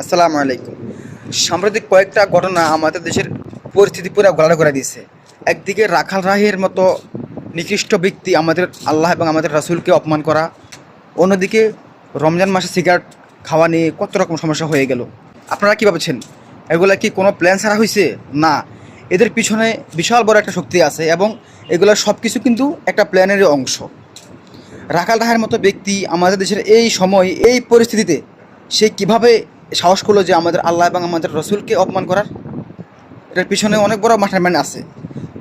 আসসালামু আলাইকুম। সাম্প্রতিক কয়েকটা ঘটনা আমাদের দেশের পরিস্থিতি পুরো ঘোলাটে করে দিয়েছে। একদিকে রাখাল রাহের মতো নিকৃষ্ট ব্যক্তি আমাদের আল্লাহ এবং আমাদের রাসূলকে অপমান করা, অন্যদিকে রমজান মাসে সিগারেট খাওয়া নিয়ে কত রকম সমস্যা হয়ে গেল। আপনারা কী ভাবছেন, এগুলা কি কোনো প্ল্যান ছাড়া হয়েছে? না, এদের পিছনে বিশাল বড় একটা শক্তি আছে এবং এগুলো সব কিছু কিন্তু একটা প্ল্যানেরই অংশ। রাখাল রাহের মতো ব্যক্তি আমাদের দেশের এই সময় এই পরিস্থিতিতে সে কিভাবে সাহস করলো যে আমাদের আল্লাহ এবং আমাদের রসুলকে অপমান করার? এটার পিছনে অনেক বড় মাস্টার মাইন্ড আছে।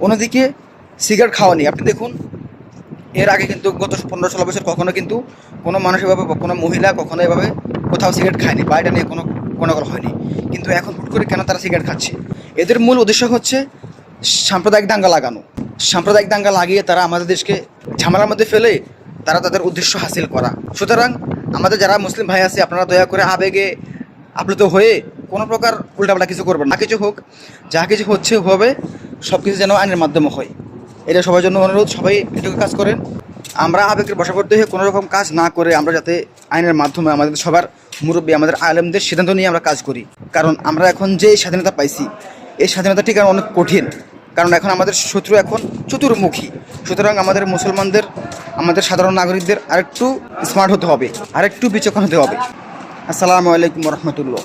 অন্যদিকে সিগারেট খাওয়া নিয়ে আপনি দেখুন, এর আগে কিন্তু গত 15-16 বছর কখনো কিন্তু কোনো মানুষ এভাবে বা কোনো মহিলা কখনো এভাবে কোথাও সিগারেট খায়নি বা এটা নিয়ে কোনো কোনোকল হয়নি। কিন্তু এখন হুট করে কেন তারা সিগারেট খাচ্ছে? এদের মূল উদ্দেশ্য হচ্ছে সাম্প্রদায়িক দাঙ্গা লাগানো। সাম্প্রদায়িক দাঙ্গা লাগিয়ে তারা আমাদের দেশকে ঝামেলার মধ্যে ফেলে তারা তাদের উদ্দেশ্য হাসিল করা। সুতরাং আমাদের যারা মুসলিম ভাই আছে, আপনারা দয়া করে আবেগে আপ্লুত হয়ে কোনো প্রকার উল্টাপাল্টা কিছু করবেন না। কিছু হোক, যা কিছু হচ্ছে হবে, সব কিছু যেন আইনের মাধ্যমে হয়। এটা সবার জন্য অনুরোধ, সবাই এটুকু কাজ করেন। আমরা আবেগের বশবর্তী হয়ে কোনো রকম কাজ না করে আমরা যাতে আইনের মাধ্যমে আমাদের সবার মুরব্বী আমাদের আলেমদের সিদ্ধান্ত নিয়ে আমরা কাজ করি। কারণ আমরা এখন যে স্বাধীনতা পাইছি, এই স্বাধীনতা ঠিক অনেক কঠিন। কারণ এখন আমাদের শত্রু এখন চতুর্মুখী। সুতরাং আমাদের মুসলমানদের, আমাদের সাধারণ নাগরিকদের আরেকটু স্মার্ট হতে হবে, আরেকটু বিচক্ষণ হতে হবে। আসসালামু আলাইকুম রহমতুল্লাহ।